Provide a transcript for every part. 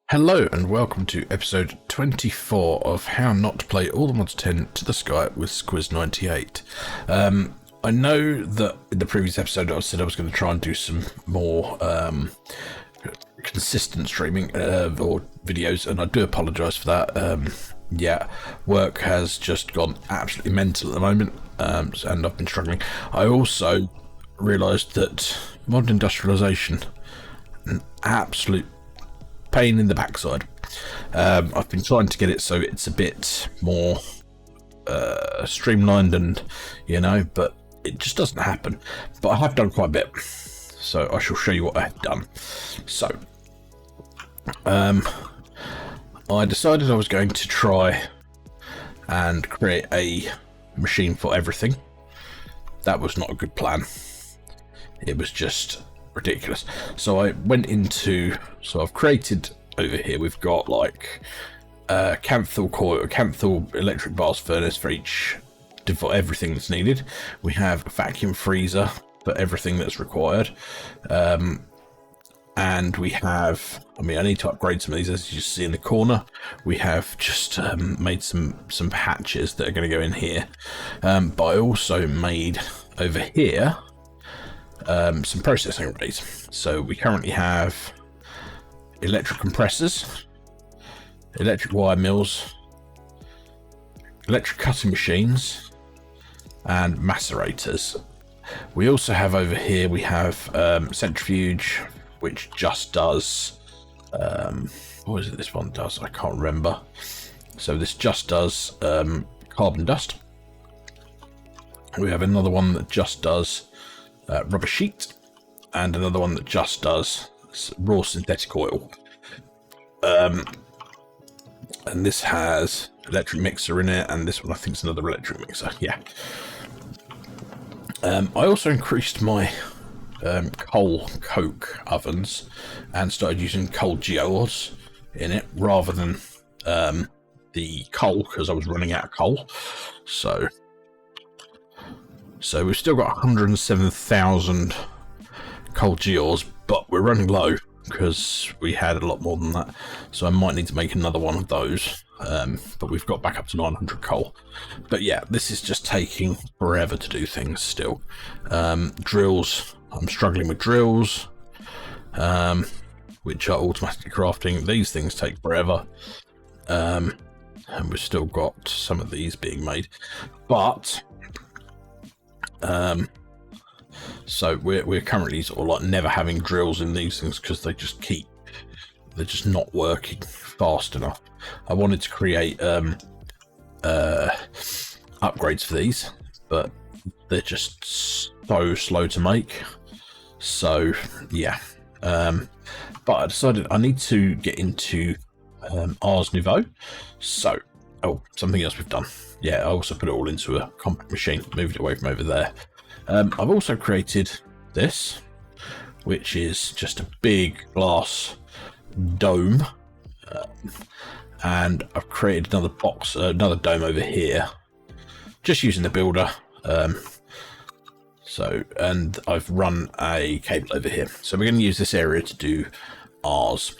Hello and welcome to episode 24 of How Not to Play All the Mods 10 to the Sky with Squiz98. I know that in the previous episode I said I was going to try and do some more consistent streaming or videos, and I do apologise for that. Work has just gone absolutely mental at the moment, and I've been struggling. I also realised that modern industrialisation, an absolute pain in the backside. I've been trying to get it so it's a bit more streamlined and, but it just doesn't happen. But I have done quite a bit, so I shall show you what I have done. So, I decided I was going to try and create a machine for everything. That was not a good plan. It was just ridiculous. So I went into, I've created over here, we've got like Camphor coil, Camphor electric blast furnace for everything that's needed. We have a vacuum freezer for everything that's required. And we have, I need to upgrade some of these, as you see in the corner. We have just made some hatches that are going to go in here. But I also made over here some processing arrays. So we currently have electric compressors, electric wire mills, electric cutting machines, and macerators. We also have over here, we have centrifuge, which just does, what is it this one does? I can't remember. So this just does carbon dust. We have another one that just does rubber sheet, and another one that just does raw synthetic oil. And this has electric mixer in it, and this one I think is another electric mixer. Yeah. I also increased my coal coke ovens and started using coal geodes in it rather than the coal, because I was running out of coal. So we've still got 107,000 coal geodes, but we're running low because we had a lot more than that. So I might need to make another one of those. But we've got back up to 900 coal. But yeah, this is just taking forever to do things still. Drills, I'm struggling with drills, which are automatically crafting. These things take forever. And we've still got some of these being made. But so we're currently sort of like never having drills in these things because they're just not working fast enough. I wanted to create upgrades for these, but they're just so slow to make. So yeah, but I decided I need to get into Ars Nouveau. So something else we've done. Yeah, I also put it all into a compact machine, moved it away from over there. I've also created this, which is just a big glass dome, and I've created another box, another dome over here, just using the builder. And I've run a cable over here. So we're going to use this area to do Ars.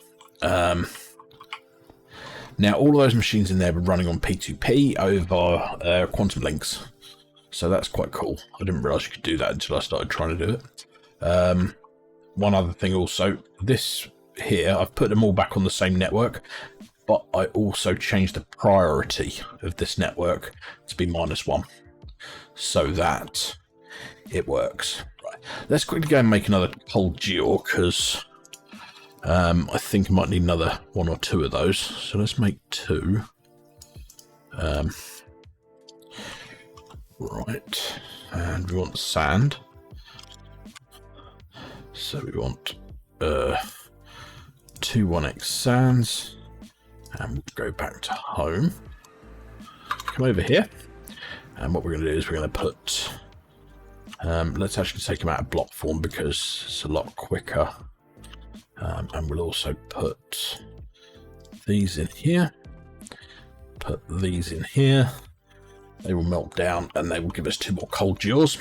Now, all of those machines in there were running on P2P over quantum links. So that's quite cool. I didn't realise you could do that until I started trying to do it. One other thing also, this here, I've put them all back on the same network, but I also changed the priority of this network to be -1 so that it works. Right. Let's quickly go and make another coal geo, because I think I might need another 1 or 2 of those. So let's make 2. Right, and we want sand. So we want 2 1x sands, and we'll go back to home. Come over here, and what we're going to do is we're going to put. Let's actually take them out of block form because it's a lot quicker. And we'll also put these in here. Put these in here. They will melt down and they will give us 2 more coal gears.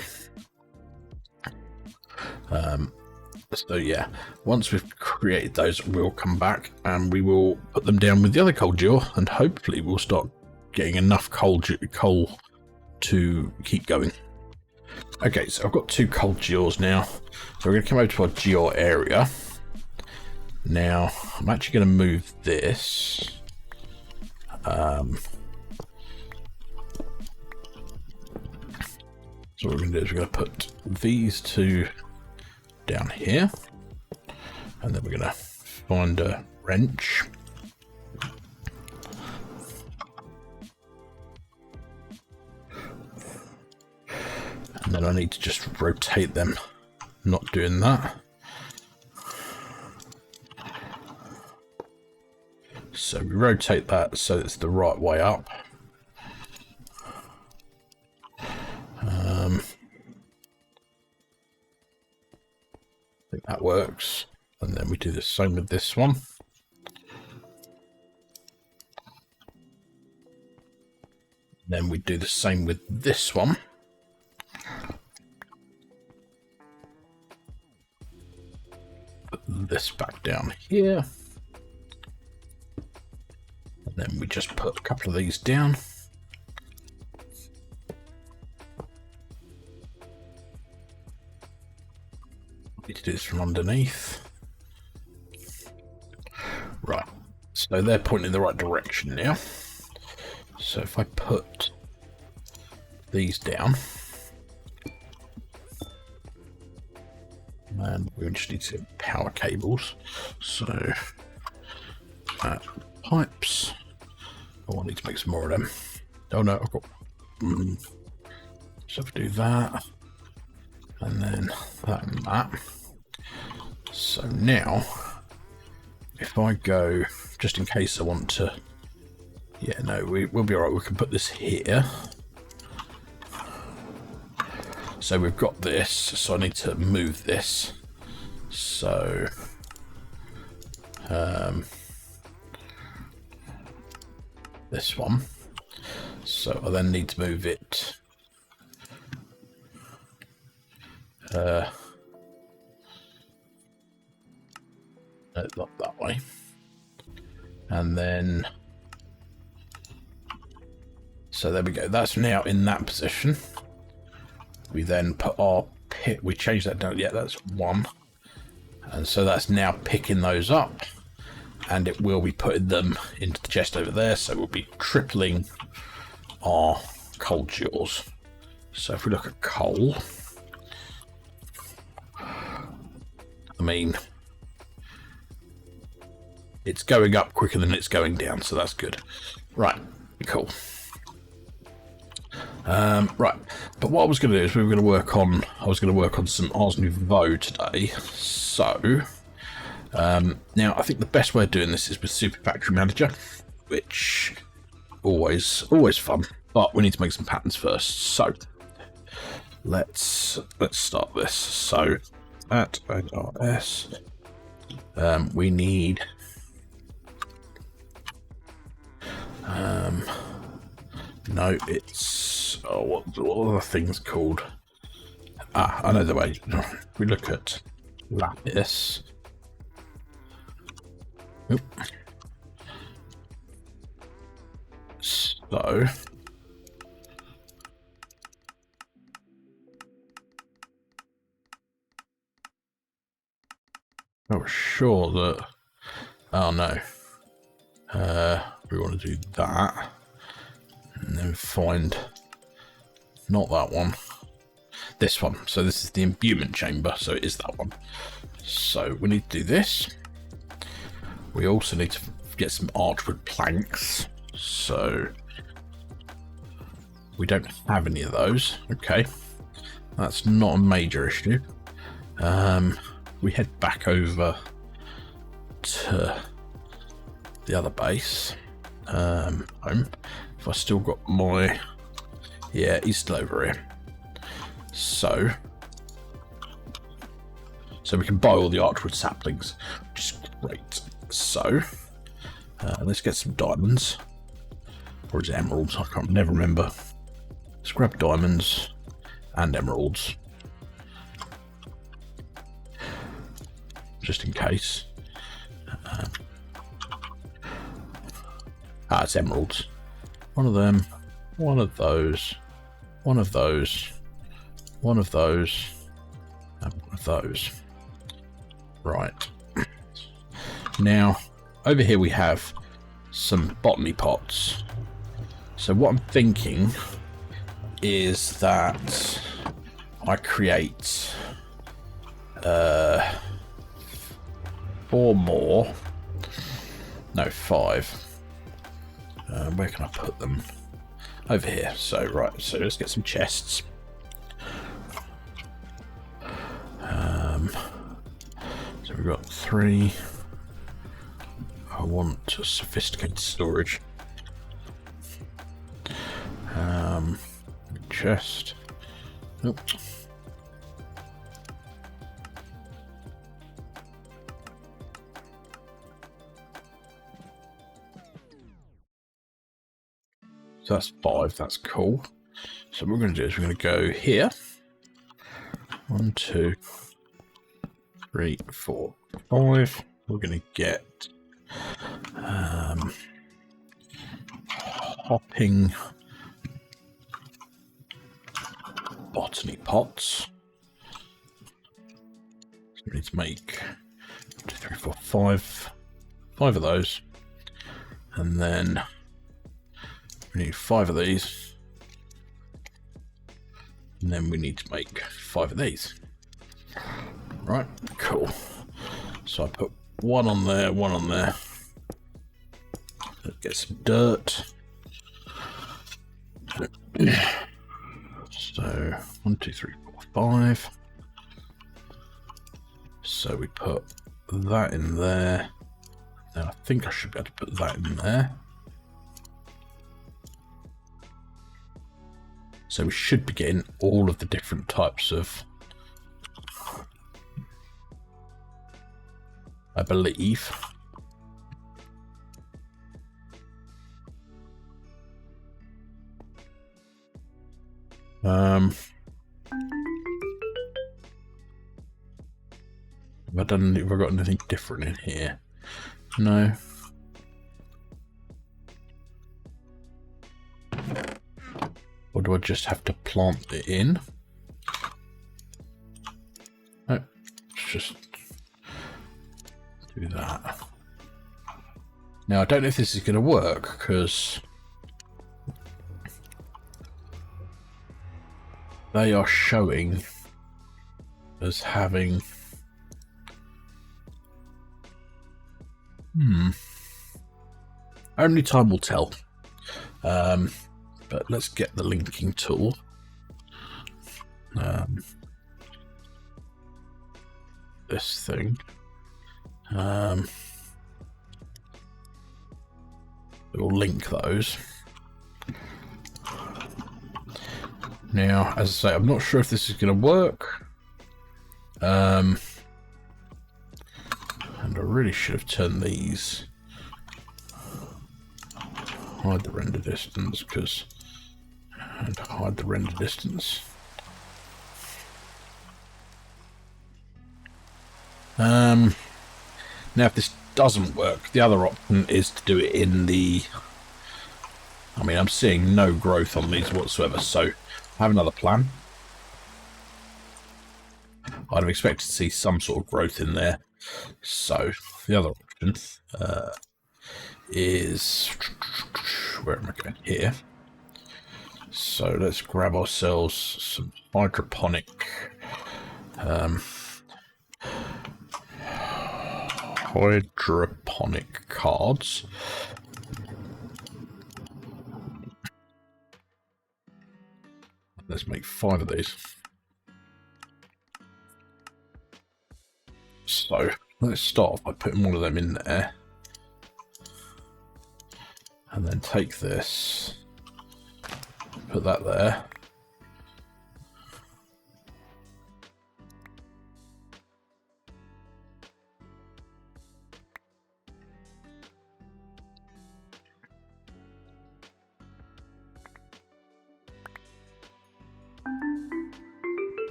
So yeah, once we've created those, we'll come back and we will put them down with the other coal ore, and hopefully we'll start getting enough coal to keep going. Okay, so I've got 2 coal gears now. So we're going to come over to our geo area. Now, I'm actually going to move this. So what we're going to do is we're going to put these 2 down here. And then we're going to find a wrench. And then I need to just rotate them, not doing that. So we rotate that so it's the right way up. I think that works. And then we do the same with this one. Then we do the same with this one. Put this back down here. And then we just put a couple of these down. Need to do this from underneath. Right, so they're pointing in the right direction now. So if I put these down, and we just need some power cables. So pipes. Oh, I need to make some more of them. Oh no, I've got. So if I do that, and then that and that. So now, if I go, just in case I want to, yeah, no, we'll be alright. We can put this here. So we've got this, so I need to move this. So, this one. So I then need to move it. Not that way. And then, so there we go. That's now in that position. We then put our pick, we change that down. Yeah, that's 1. And so that's now picking those up, and it will be putting them into the chest over there. So we'll be tripling our coal jaws. So if we look at coal, I mean, it's going up quicker than it's going down, so that's good. Right, cool. Right, but what I was going to do is I was going to work on some Ars Nouveau today. So, now I think the best way of doing this is with Super Factory Manager, which always fun. But we need to make some patterns first. So, let's start this. So, at Ars, we need. No, it's what are the things called? I know the way. We look at lapis. Oop. So I was sure that. Oh no. We want to do that. And then find not that one, this one. So this is the imbuement chamber, so it is that one. So we need to do this. We also need to get some archwood planks. So we don't have any of those. Okay, that's not a major issue. We head back over to the other base. Home. If I still got my, yeah, he's still over here. So we can buy all the archwood saplings, which is great. So let's get some diamonds, or is it emeralds? I can't never remember. Let's grab diamonds and emeralds. just in case. It's emeralds. One of them, one of those, one of those, one of those, and one of those. Right. Now, over here we have some botany pots. So what I'm thinking is that I create 4 more. No, 5. Where can I put them? Over here. So, right, so let's get some chests. So we've got 3. I want sophisticated storage. Chest. Nope. So that's 5. That's cool. So what we're going to do is we're going to go here. 1, 2, 3, 4, 5. We're going to get hopping botany pots. So we need to make 1, 2, 3, 4, 5 of those, and then we need 5 of these, and then we need to make 5 of these. Right, cool. So I put 1 on there, 1 on there. Let's get some dirt. So 1, 2, 3, 4, 5. So we put that in there. Now I think I should be able to put that in there. So we should be getting all of the different types of, I believe. Have I got anything different in here? No. Or do I just have to plant it in? No, let's just do that. Now, I don't know if this is going to work, because they are showing as having... Only time will tell. But let's get the linking tool. This thing. We'll link those. Now, as I say, I'm not sure if this is going to work. And I really should have turned these. Hide the render distance, and hide the render distance. Now, if this doesn't work, the other option is to do it in the... I mean, I'm seeing no growth on these whatsoever, so I have another plan. I'd have expected to see some sort of growth in there. So, the other option is... Where am I going? Here. So, let's grab ourselves some hydroponic... hydroponic cards. Let's make 5 of these. So let's start off by putting one of them in there, and then take this, put that there.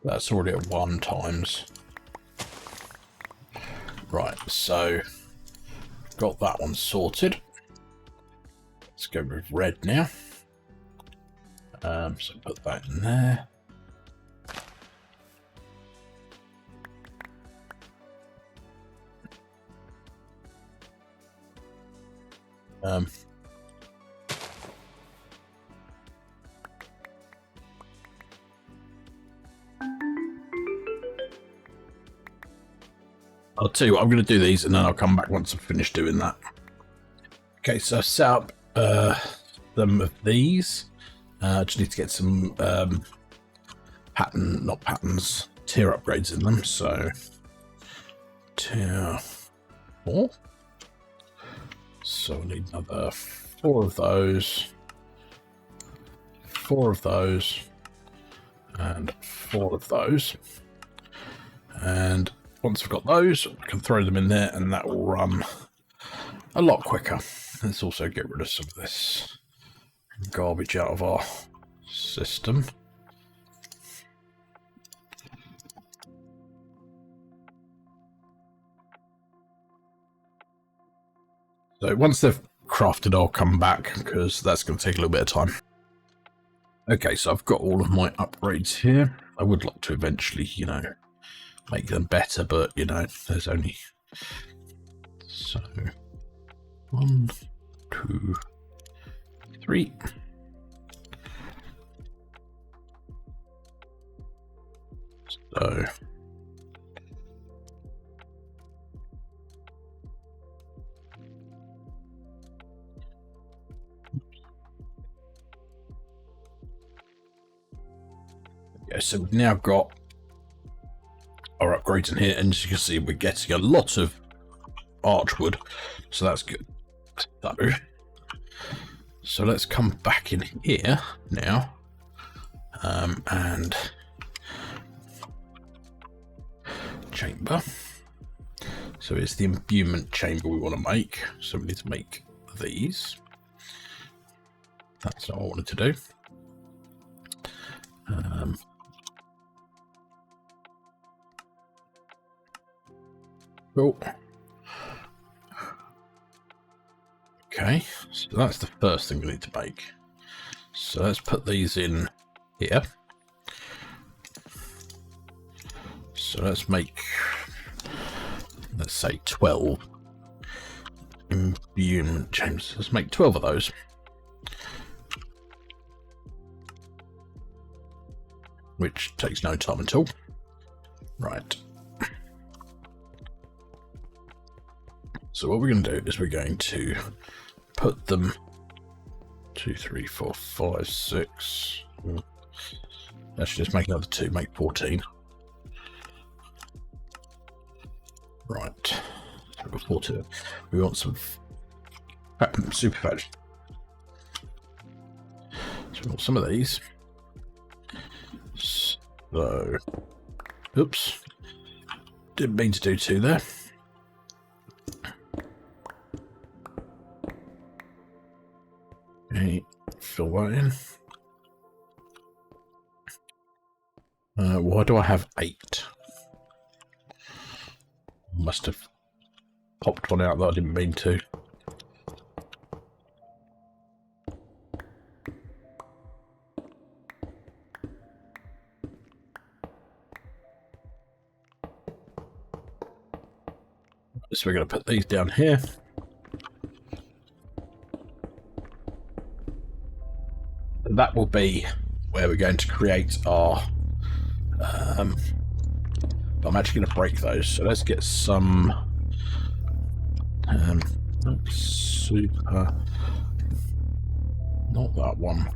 That's already at 1 times. Right, so got that one sorted. Let's go with red now. So put that in there. I'll tell you what, I'm going to do these and then I'll come back once I've finished doing that. Okay, so I've set up some of these. Just need to get some tier upgrades in them. So tier 4. So I need another 4 of those, 4 of those, and 4 of those. And once I've got those, I can throw them in there and that will run a lot quicker. Let's also get rid of some of this garbage out of our system. So once they've crafted, I'll come back because that's going to take a little bit of time. Okay, so I've got all of my upgrades here. I would like to eventually, you know, make them better, but you know, there's only so 1, 2, 3. So yeah, so we've now got our upgrades in here, and as you can see, we're getting a lot of archwood, so that's good. So let's come back in here now, and chamber. So it's the imbuement chamber we want to make. So we need to make these. That's not what I wanted to do. Cool. Okay, so that's the first thing we need to make. So let's put these in here. So let's make, let's say 12 imbuement chambers. Let's make 12 of those. Which takes no time at all. Right. So what we're going to do is we're going to put them 2, 3, 4, 5, 6. Let's just make another 2, make 14. Right. So we've got 14. We want some super fudge. So we want some of these. So, oops, didn't mean to do 2 there. Okay, fill that in. Why do I have 8? Must have popped one out that I didn't mean to. So we're going to put these down here. And that will be where we're going to create our... I'm actually going to break those. So let's get some... super... Not that one.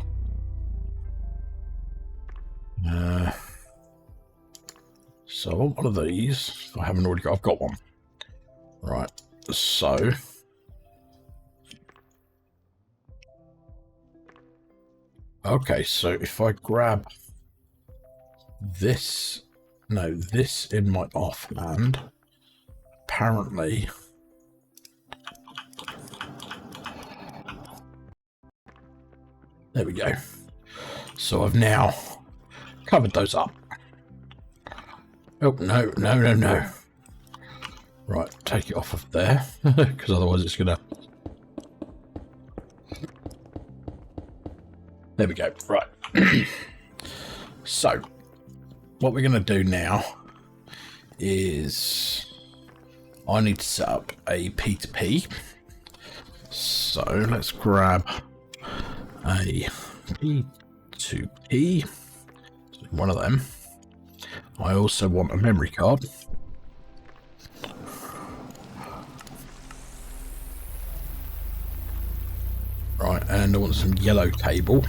So I want one of these. I haven't already got... I've got one. Right, so okay, so if I grab this, no, this in my offhand, apparently there we go. So I've now covered those up. Oh, no, no, no, no. Right, take it off of there, because otherwise it's gonna... There we go. Right. So, what we're gonna do now is I need to set up a P2P. So let's grab a P2P, one of them. I also want a memory card. Right, and I want some yellow cable.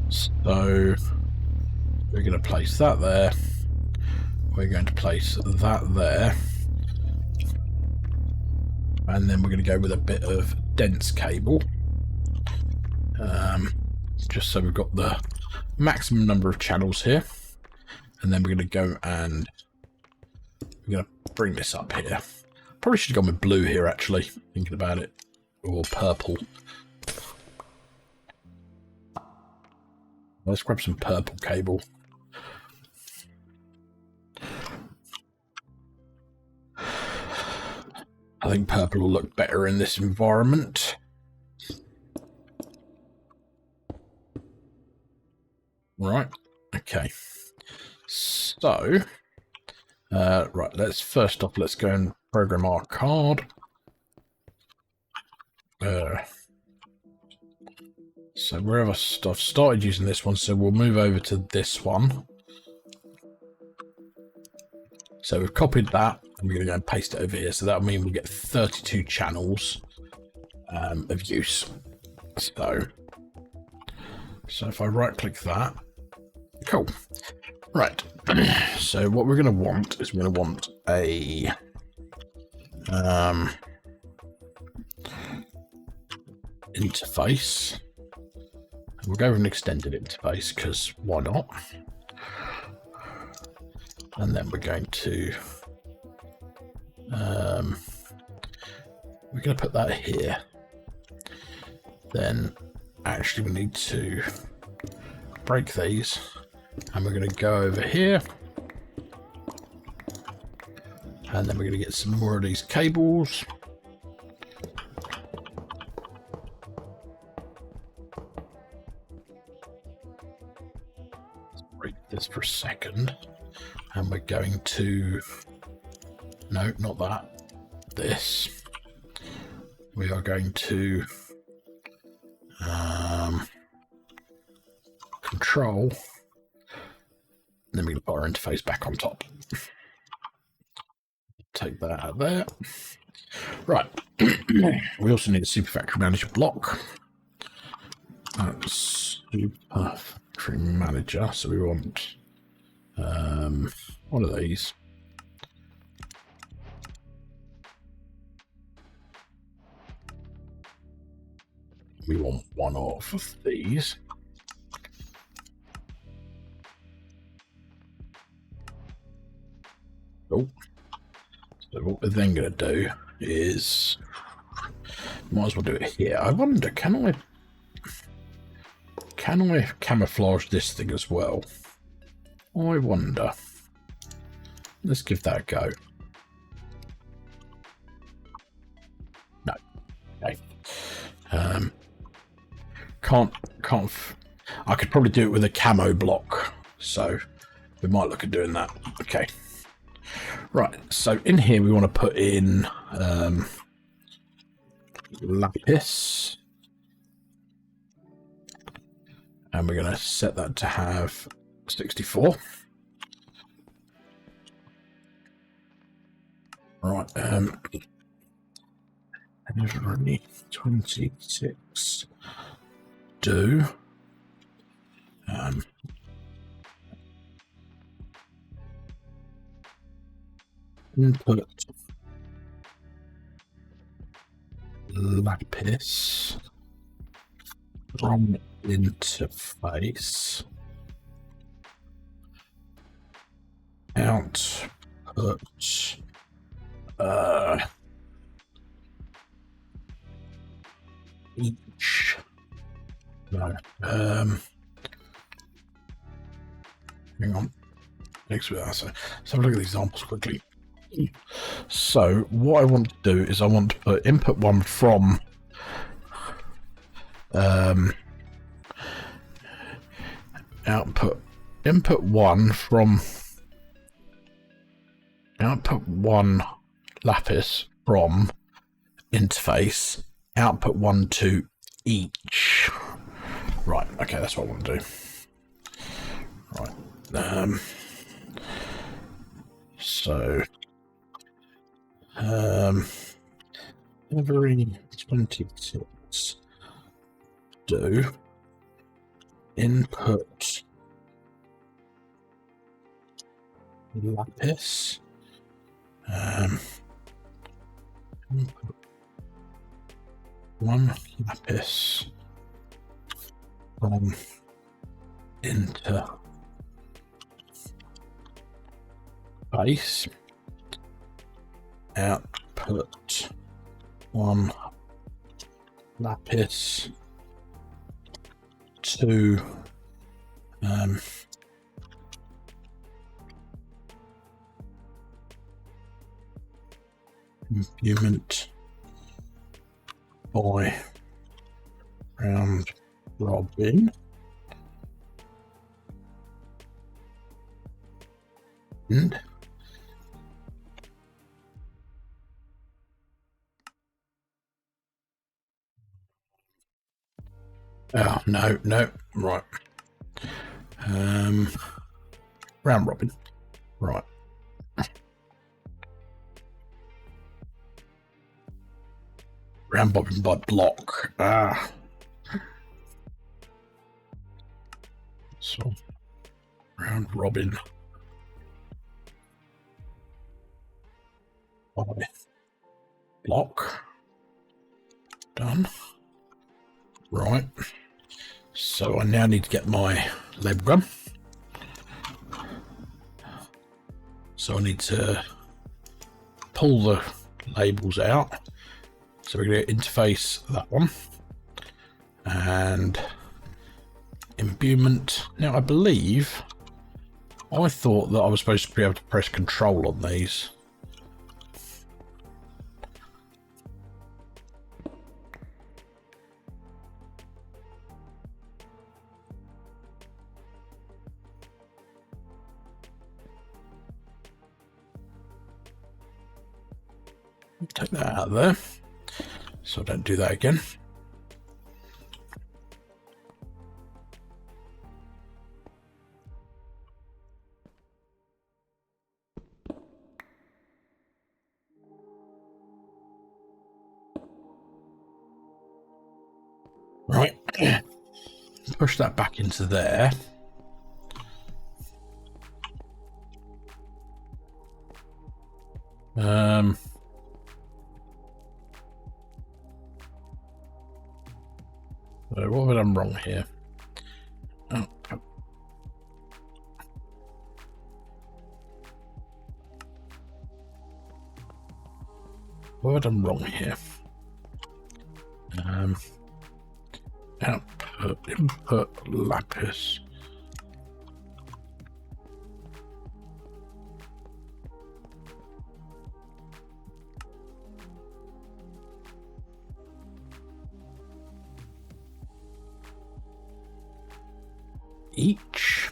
So we're going to place that there. We're going to place that there. And then we're going to go with a bit of dense cable. Just so we've got the maximum number of channels here. And then we're going to go and we're going to bring this up here. Probably should have gone with blue here, actually, thinking about it. Or purple. Let's grab some purple cable. I think purple will look better in this environment. Right, okay. So, right, let's first off, let's go and program our card. So wherever I've started using this one, so we'll move over to this one. So we've copied that, and we're going to go and paste it over here. So that'll mean we'll get 32 channels of use. So if I right-click that, cool. Right. So what we're going to want is we're going to want a interface. We'll go with an extended interface because why not? And then we're going to put that here. Then actually we need to break these, and we're going to go over here, and then we're going to get some more of these cables. Let's break this for a second. And we're going to, no, not that, this. We are going to control, and then we're going to put our interface back on top. Take that out of there. Right. We also need a Super Factory Manager block. Super Factory Manager, so we want one of these. We want one of these. Oh. So what we're then going to do is, might as well do it here. I wonder, can I camouflage this thing as well? I wonder. Let's give that a go. No. Okay. Can't. I could probably do it with a camo block, so we might look at doing that. Okay. Right. So in here we want to put in lapis, and we're going to set that to have 64. Right, only 26 do. Input lapis from interface. Output each No. Hang on. Next bit. So let's have a look at the examples quickly. So what I want to do is I want to put input 1 from input 1 from output 1 lapis from interface, output 1 to each. Right, okay, that's what I want to do. Right. So every 26 do input lapis input 1 lapis from interface, output 1 lapis to implement by round robin and oh no right round robin, right. Round robin by block. So round robin by block. Done. Right. So I now need to get my label gun. So I need to pull the labels out. So we're going to interface that one and imbuement. Now I believe I thought that I was supposed to be able to press control on these. Take that out of there so I don't do that again. Right, push that back into there. So what have I done wrong here? Oh. What have I done wrong here? Output, input lapis. Each.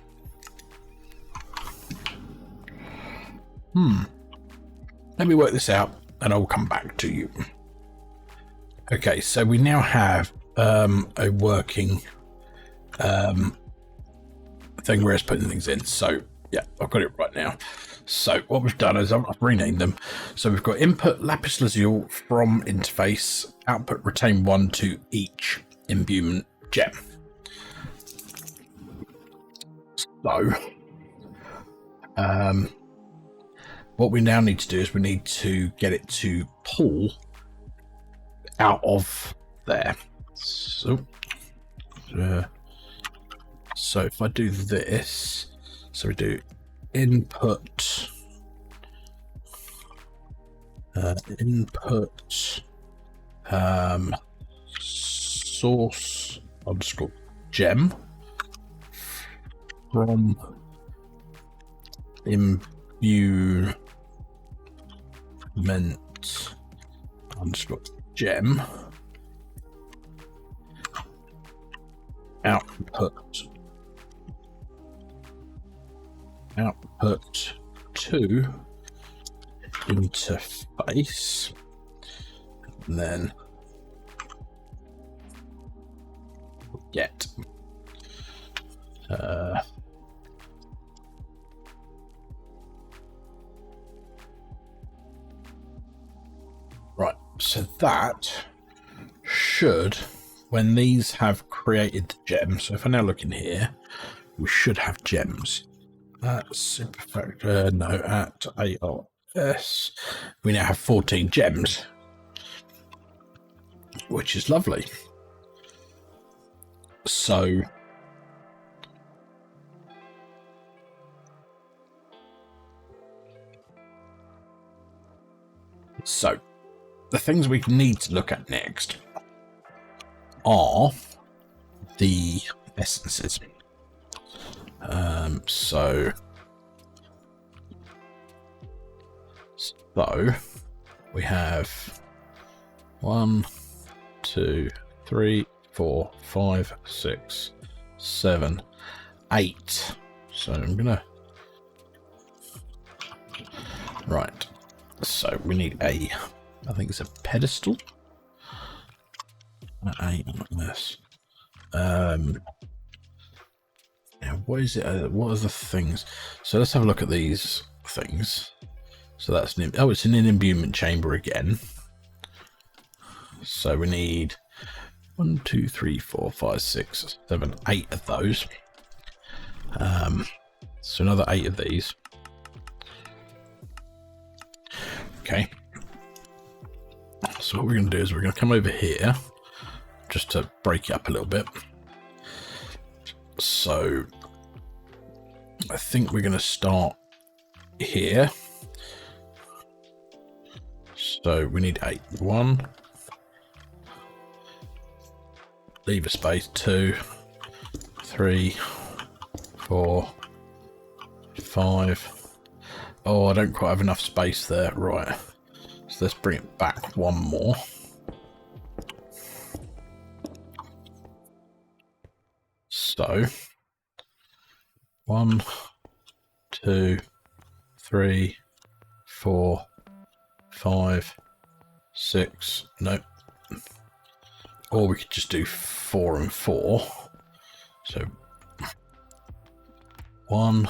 Let me work this out and I'll come back to you. Okay, so we now have a working thing where it's putting things in. So yeah, I've got it right now. So what we've done is I've renamed them. So we've got input lapis lazuli from interface, output retain 1 to each imbuement gem. So what we now need to do is we need to get it to pull out of there. So if I do this, so we do input source underscore gem from imbuement underscore gem output to interface, and then get right, so that should, when these have created gems, so if I now look in here, we should have gems at superfactor, no, at ARS we now have 14 gems, which is lovely. So the things we need to look at next are the essences. So we have 1, 2, 3, 4, 5, 6, 7, 8. So I'm gonna right. So we need I think it's a pedestal. Yes. Now what is it? What are the things? So let's have a look at these things. So that's it's an imbuement chamber again. So we need 1, 2, 3, 4, 5, 6, 7, 8 of those. So another 8 of these. Okay. So what we're going to do is we're going to come over here just to break it up a little bit. So I think we're going to start here. So we need 8. 1, leave a space, 2, 3, 4, 5. Oh, I don't quite have enough space there. Right. So let's bring it back one more. So 1, 2, 3, 4, 5, 6. Nope. Or we could just do 4 and 4. So 1,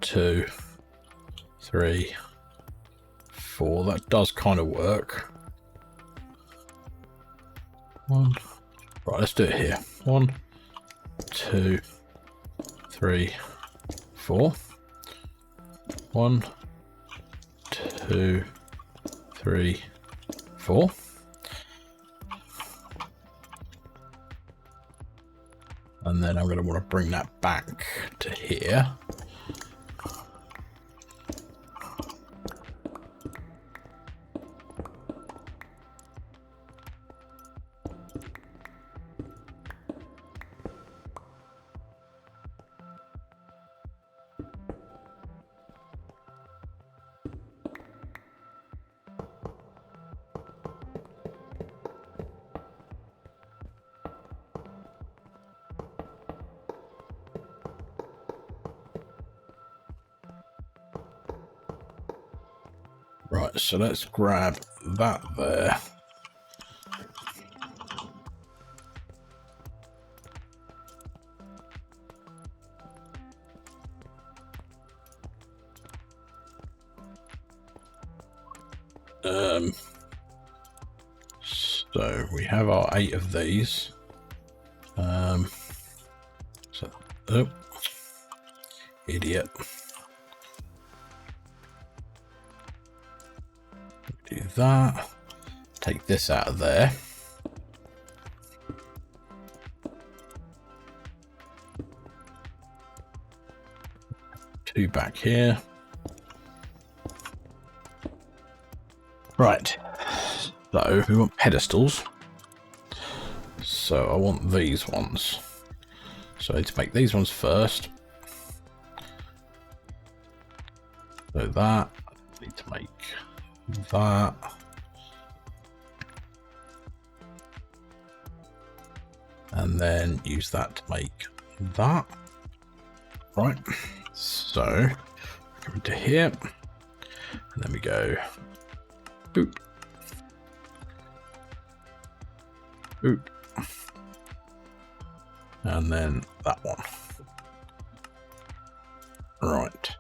2, 3, 4. That does kind of work. 1. Right, let's do it here. 1, 2, 3, 4. 1, 2, 3, 4. And then I'm going to want to bring that back to here. Right, so let's grab that there. So we have our 8 of these. So, oh, idiot. Do that. Take this out of there. Two back here. Right. So we want pedestals. So I want these ones. So I need to make these ones first. So that, I need to make that. And then use that to make that. Right, so come into here, and then we go boop, boop, and then that one. Right,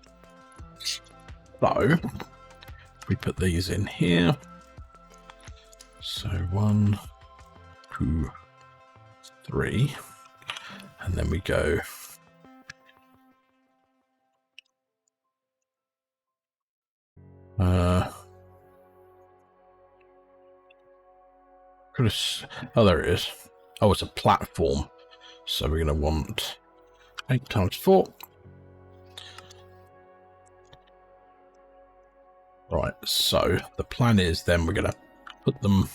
so we put these in here. So 1, 2, 3, and then we go oh, there it is. Oh, it's a platform. So we're going to want 8 times 4. Right, so the plan is then we're going to put them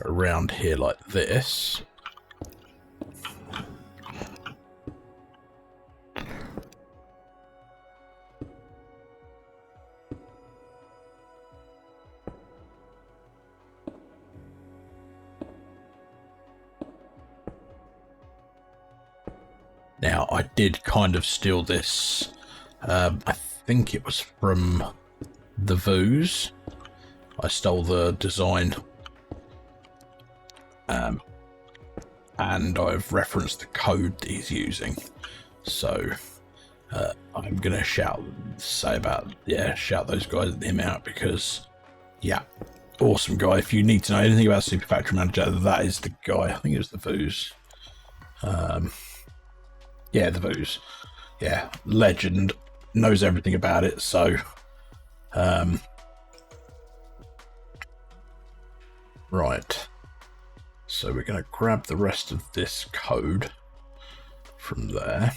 around here like this. Now, I did kind of steal this. I think it was from the Vooz. I stole the design. And I've referenced the code that he's using. So I'm going to shout those guys, him out, because, yeah, awesome guy. If you need to know anything about Super Factory Manager, that is the guy. I think it was the Vooz. Yeah, the Vooz. Yeah, legend. Knows everything about it, so... right. So we're going to grab the rest of this code from there.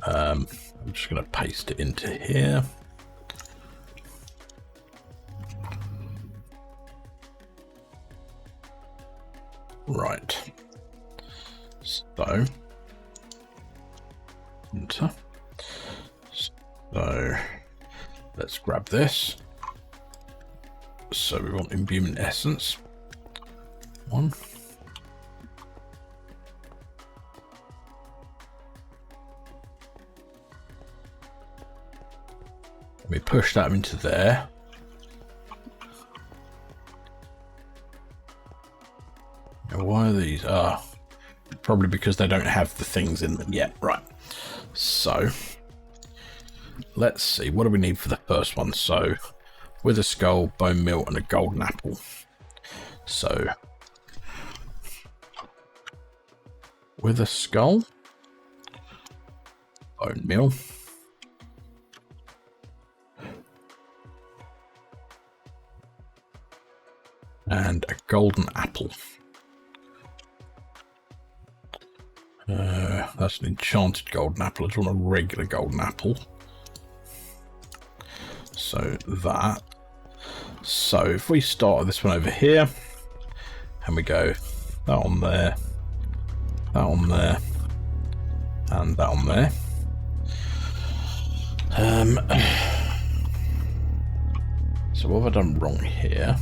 I'm just going to paste it into here. Right. So, enter. So, let's grab this. So we want imbuement essence. 1. We push that into there. Now, why are these? Probably because they don't have the things in them yet. Right. So, let's see. What do we need for the first one? So, with a skull, bone meal, and a golden apple. So, with a skull, bone meal, and a golden apple. That's an enchanted golden apple. I just want a regular golden apple. So that. So if we start this one over here, and we go that on there, that on there, and that on there. So what have I done wrong here?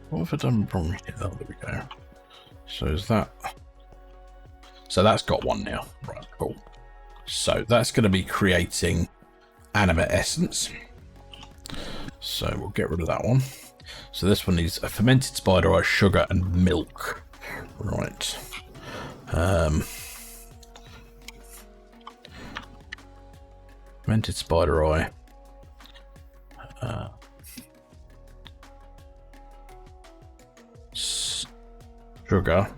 What have I done wrong here? Oh, there we go. So is that... So that's got one now. Right, cool. So that's going to be creating animate essence. So we'll get rid of that one. So this one needs a fermented spider eye, sugar, and milk. Right. Fermented spider eye. Sugar. Have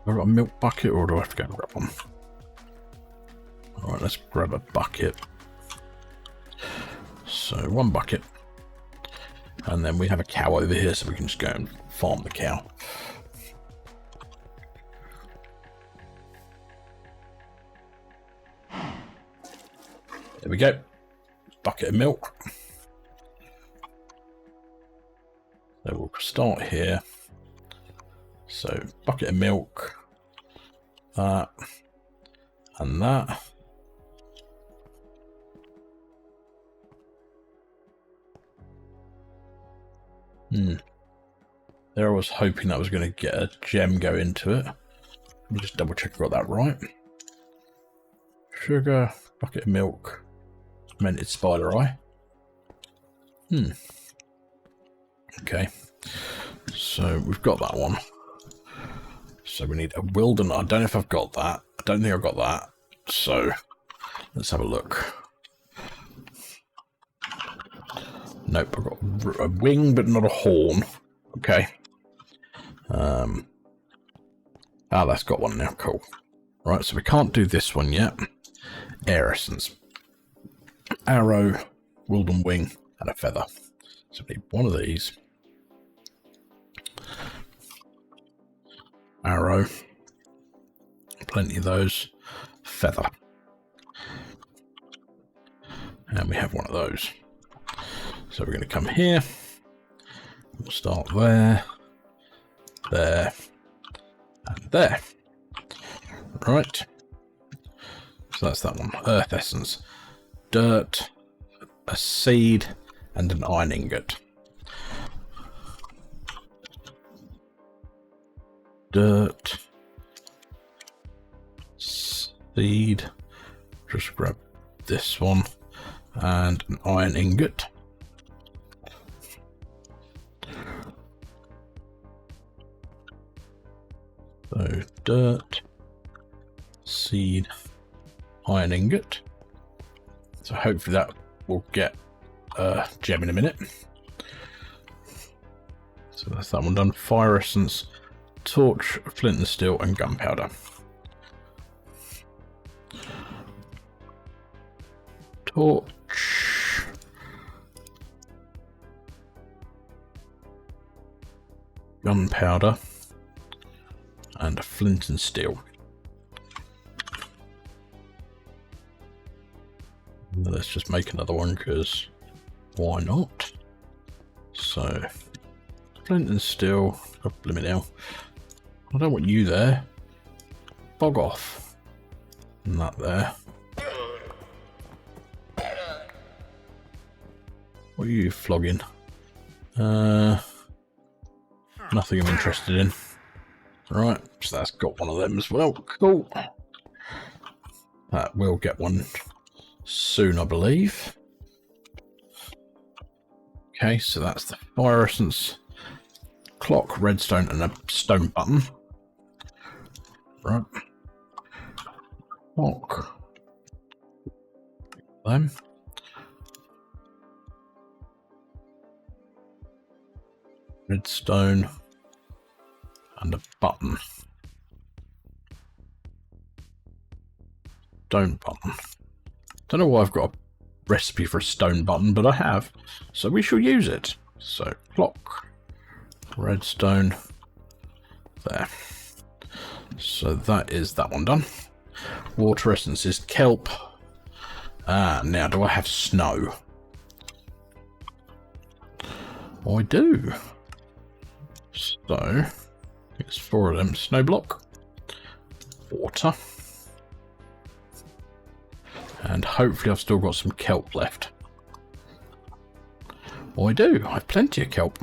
I got a milk bucket, or do I have to go and grab one? Alright, let's grab a bucket. So, 1 bucket. And then we have a cow over here, so we can just go and farm the cow. There we go. Bucket of milk. So we'll start here. So bucket of milk. That. And that. There I was hoping that was going to get a gem go into it. Let me just double check I got that right. Sugar, bucket of milk, fermented spider eye. Okay. So we've got that one. So we need a wilderness. I don't know if I've got that. I don't think I've got that. So let's have a look. Nope, I've got a wing but not a horn. Okay. That's got one now. Cool. Right, so we can't do this one yet. Air essence. Arrow, wilden wing, and a feather. So we need one of these. Arrow. Plenty of those. Feather. And we have one of those. So we're going to come here. We'll start there. There. And there. Right. So that's that one. Earth essence. Dirt. A seed. And an iron ingot. Dirt. Seed. Just grab this one. And an iron ingot. So dirt, seed, iron ingot. So hopefully that will get a gem in a minute. So that's that one done. Fire essence, torch, flint and steel, and gunpowder. Torch. Gunpowder. And a flint and steel. Let's just make another one, because why not? So, flint and steel. God blimey now. I don't want you there. Bog off. And that there. What are you flogging? Nothing I'm interested in. Right, so that's got one of them as well. Cool. That will get one soon, I believe. Okay, so that's the fire essence, clock, redstone, and a stone button. Right. Clock. Them. Redstone. And a button. Stone button. Don't know why I've got a recipe for a stone button, but I have. So we shall use it. So clock. Redstone. There. So that is that one done. Water essence is kelp. Now do I have snow? I do. So it's 4 of them. Snow block, water, and hopefully I've still got some kelp left. I do. I have plenty of kelp.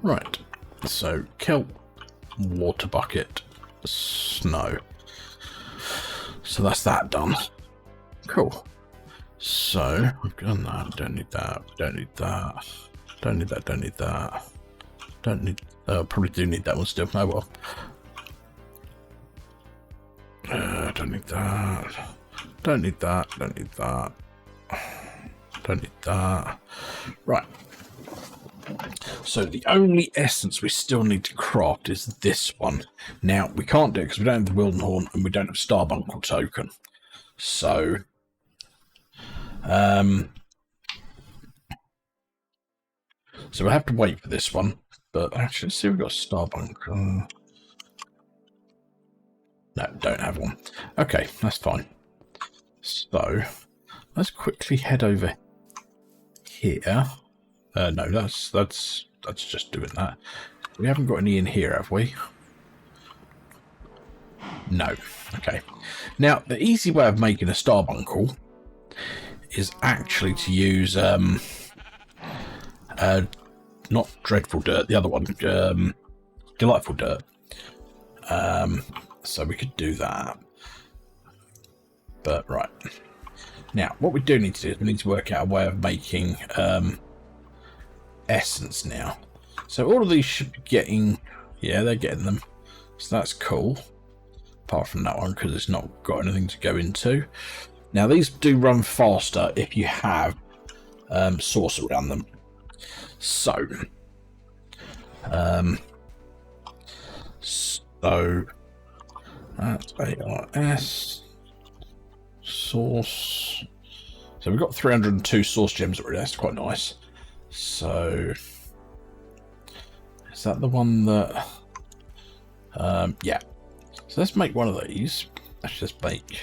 Right. So kelp, water bucket, snow. So that's that done. Cool. So I've done that. Don't need that. Don't need that. Don't need that. Don't need that. Don't need. Probably do need that one still. Oh well. Don't need that. Don't need that. Don't need that. Don't need that. Right. So the only essence we still need to craft is this one. Now we can't do it because we don't have the Wilden Horn and we don't have Starbuncle token. So So we'll have to wait for this one. But actually, let's see, we've got a star bunker. No, don't have one. Okay, that's fine. So let's quickly head over here. No, that's just doing that. We haven't got any in here, have we? No. Okay. Now, the easy way of making a starbuncle is actually to use not dreadful dirt, the other one, delightful dirt. So we could do that. But right. Now, what we do need to do is we need to work out a way of making essence now. So all of these should be getting, yeah, they're getting them. So that's cool. Apart from that one, because it's not got anything to go into. Now, these do run faster if you have source around them. So that's ARS source. So we've got 302 source gems already. That's quite nice. So is that the one that? Yeah. So let's make one of these. Let's just make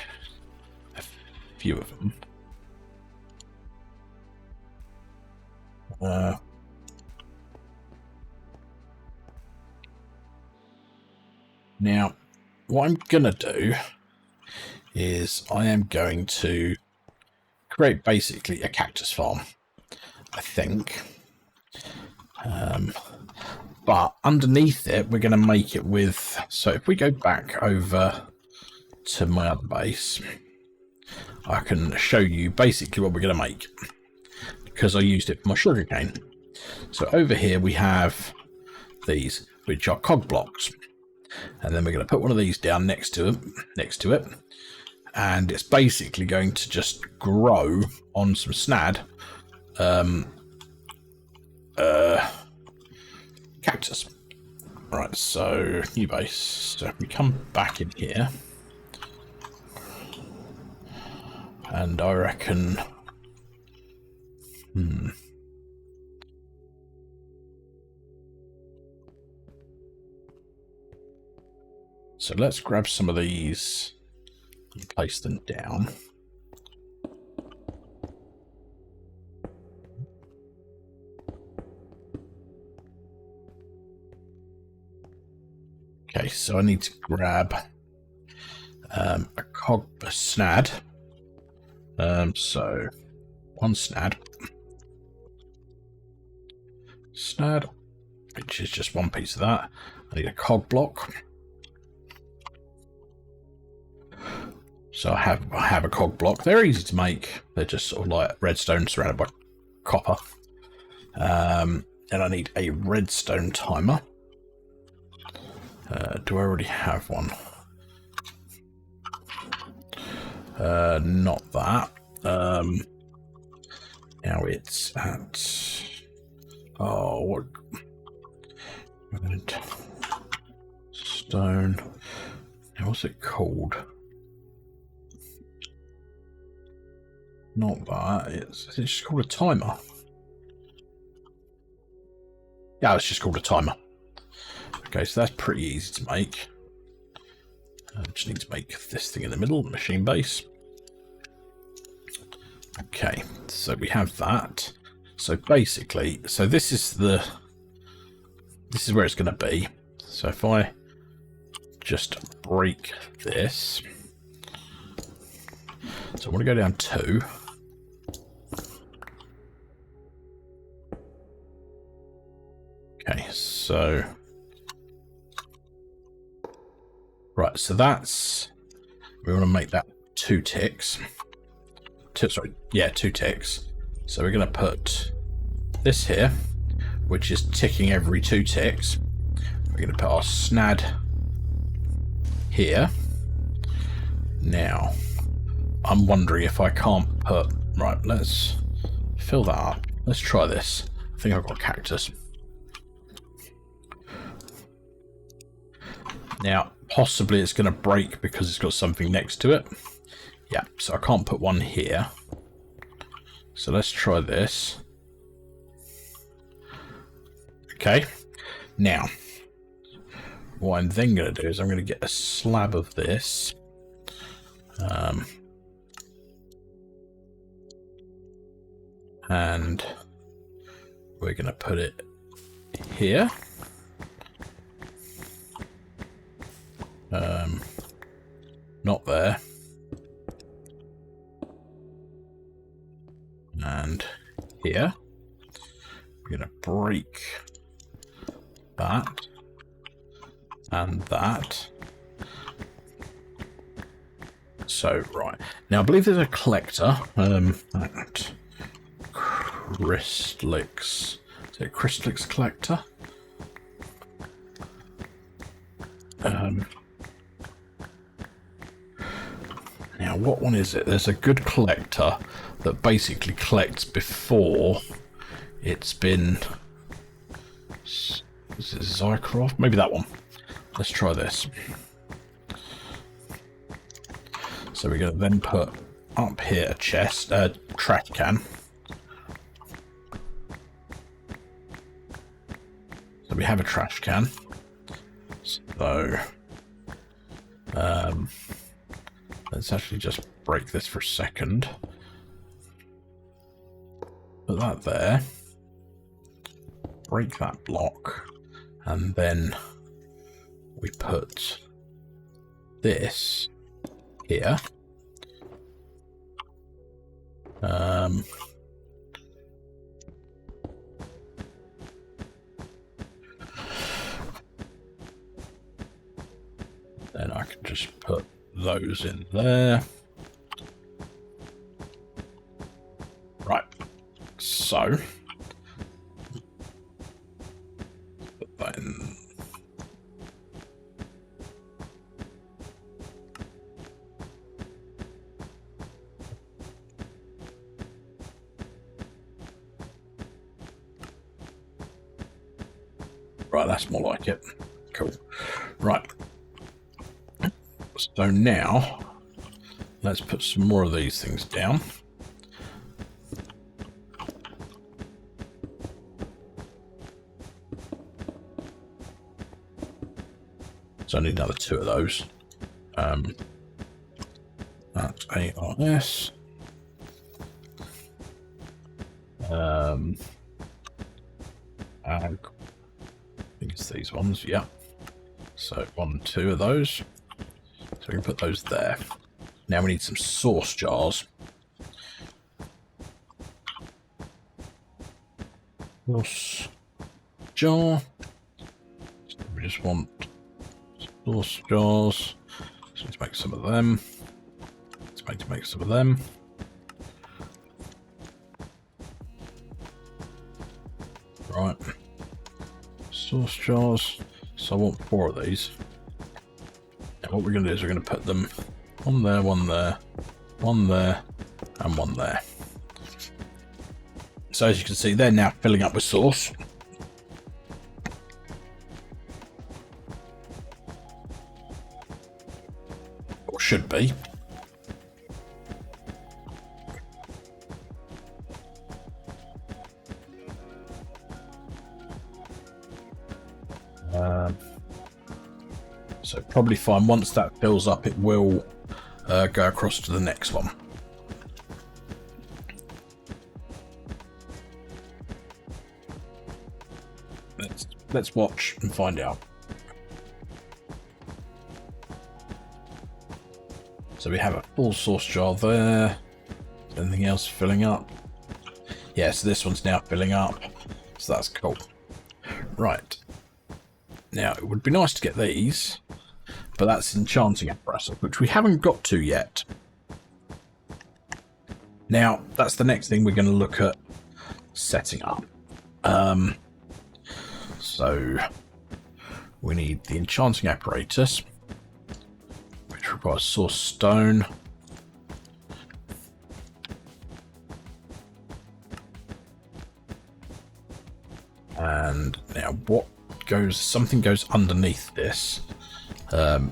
a few of them. Now, what I'm going to do is I am going to create basically a cactus farm, I think. But underneath it, we're going to make it with... So if we go back over to my other base, I can show you basically what we're going to make, because I used it for my sugarcane. So over here we have these, which are cog blocks. And then we're going to put one of these down next to it. And it's basically going to just grow on some snad cactus. Right, so new base. So if we come back in here, and I reckon so let's grab some of these and place them down. Okay, so I need to grab a snad. So one snad, which is just one piece of that. I need a cog block. So I have a cog block. They're easy to make. They're just sort of like redstone surrounded by copper. And I need a redstone timer. Do I already have one? Not that. Now it's at... Oh, what? Stone. Now what's it called? Not that. It's just called a timer. Yeah, it's just called a timer. Okay, so that's pretty easy to make. I just need to make this thing in the middle, the machine base. Okay, so we have that. So basically, so this is where it's going to be. So if I just break this, so I want to go down 2. Okay, so right, so we want to make that 2 ticks. 2 ticks. So we're going to put this here, which is ticking every 2 ticks. We're going to put our snad here. Now, I'm wondering if I can't put... Right, let's fill that up. Let's try this. I think I've got cactus. Now, possibly it's going to break because it's got something next to it. Yeah, so I can't put one here. So let's try this. Okay. Now, what I'm then going to do is I'm going to get a slab of this. And we're going to put it here. Not there. And here. We're going to break that and that. So, right. Now, I believe there's a collector at Crystalix. Is it Crystalix collector? Now, what one is it? There's a good collector that basically collects before it's been... Is it Zycroft? Maybe that one. Let's try this. So we're going to then put up here a chest, trash can. So we have a trash can. So let's actually just break this for a second. Put that there. Break that block. And then we put this here. Then I can just put those in there. Right. So put that in. Right, that's more like it. Cool. Right. So now, let's put some more of these things down. So I need another 2 of those. That's ARS. And I think it's these ones, yeah. So 1, 2 of those. So we can put those there. Now we need some sauce jars. Sauce jar. We just want sauce jars. So let's make some of them. Let's make some of them. Right. Sauce jars. So I want 4 of these. Now what we're going to do is we're going to put them one there, one there, one there, and one there. So as you can see, they're now filling up with sauce. Or should be. So probably fine. Once that fills up, it will go across to the next one. Let's watch and find out. So we have a full sauce jar there. Anything else filling up? Yeah, so this one's now filling up. So that's cool. Right. Now, it would be nice to get these, but that's enchanting apparatus, which we haven't got to yet. Now, that's the next thing we're going to look at setting up. So, we need the enchanting apparatus, which requires source stone. And now what goes, something goes underneath this. I've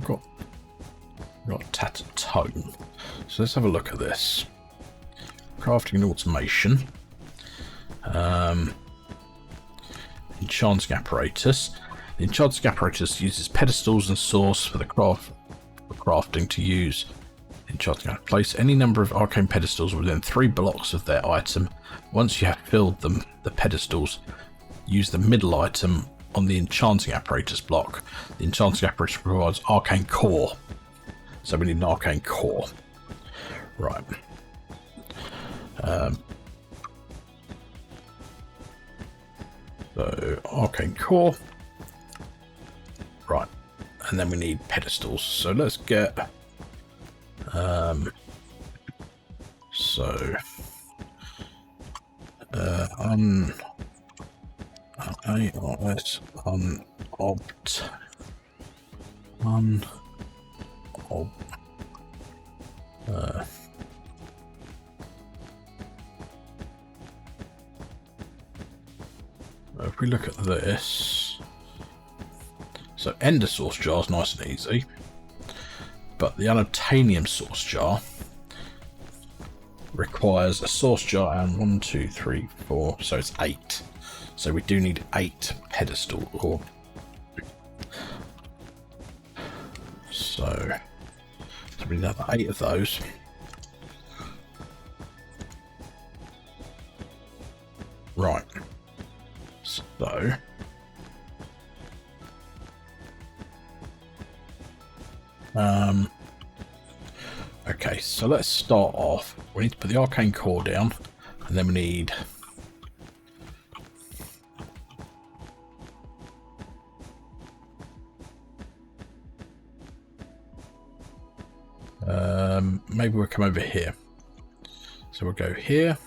got We've got tattered tome. So let's have a look at this. Crafting and automation. Enchanting apparatus. The enchanting apparatus uses pedestals and source for the crafting to use. Enchanting apparatus. Place any number of arcane pedestals within 3 blocks of their item. Once you have filled them, the pedestals, use the middle item on the enchanting apparatus block. The enchanting apparatus provides arcane core. So we need an arcane core. Right. So arcane core. Right. And then we need pedestals. So let's get if we look at this, so ender source jar is nice and easy, but the unobtainium source jar requires a source jar and 1, 2, 3, 4, so it's 8. So we do need 8 pedestal, or so we need another 8 of those. Right. So okay, so let's start off. We need to put the arcane core down, and then we need maybe we'll come over here. So we'll go here.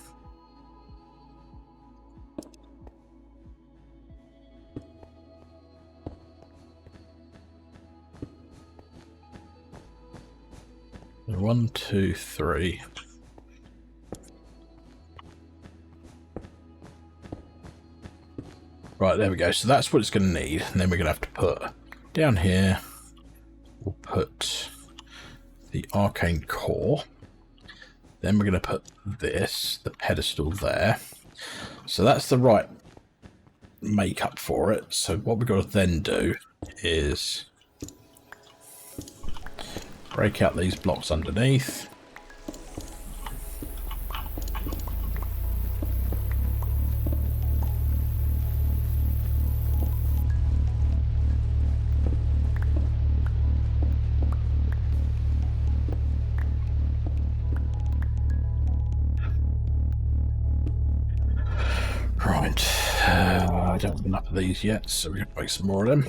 One, two, three. Right, there we go. So that's what it's going to need. And then we're going to have to put down here, we'll put the arcane core. Then we're going to put this, the pedestal there. So that's the right makeup for it. So what we've got to then do is break out these blocks underneath. Right, I don't have enough of these yet, so we're going to make some more of them.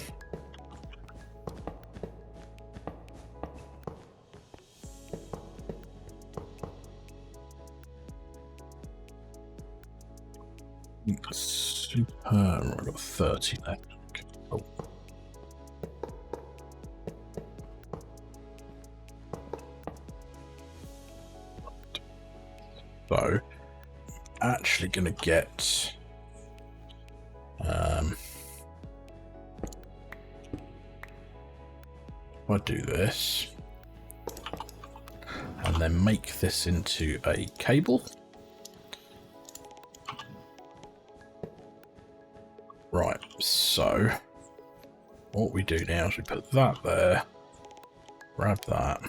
Super, I've got 30 left. Oh. So, actually going to get if I do this and then make this into a cable. Right, so what we do now is we put that there, grab that,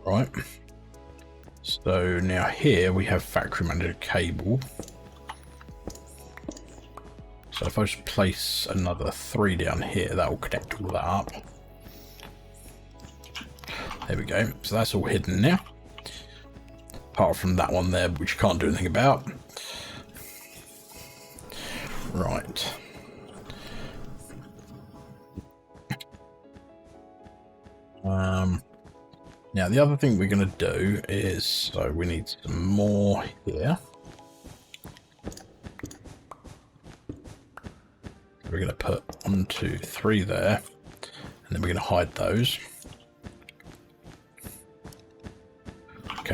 right, so now here we have factory mounted cable. So if I just place another 3 down here, that will connect all that up. There we go. So that's all hidden now. Apart from that one there, which you can't do anything about. Right. Now the other thing we're going to do is, so we need some more here. We're going to put 1, 2, 3 there, and then we're going to hide those.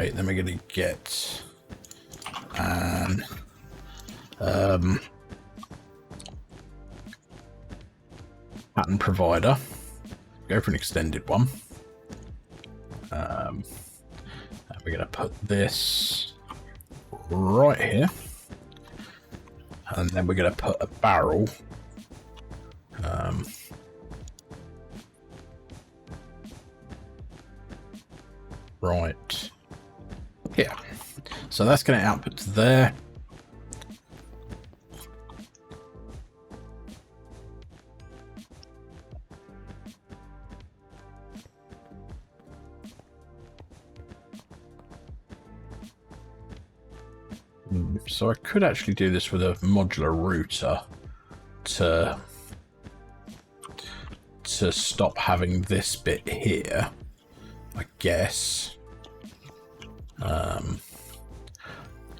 Okay, then we're going to get an pattern provider. Go for an extended one. And we're going to put this right here. And then we're going to put a barrel right here. So that's going to output to there. So I could actually do this with a modular router to stop having this bit here, I guess.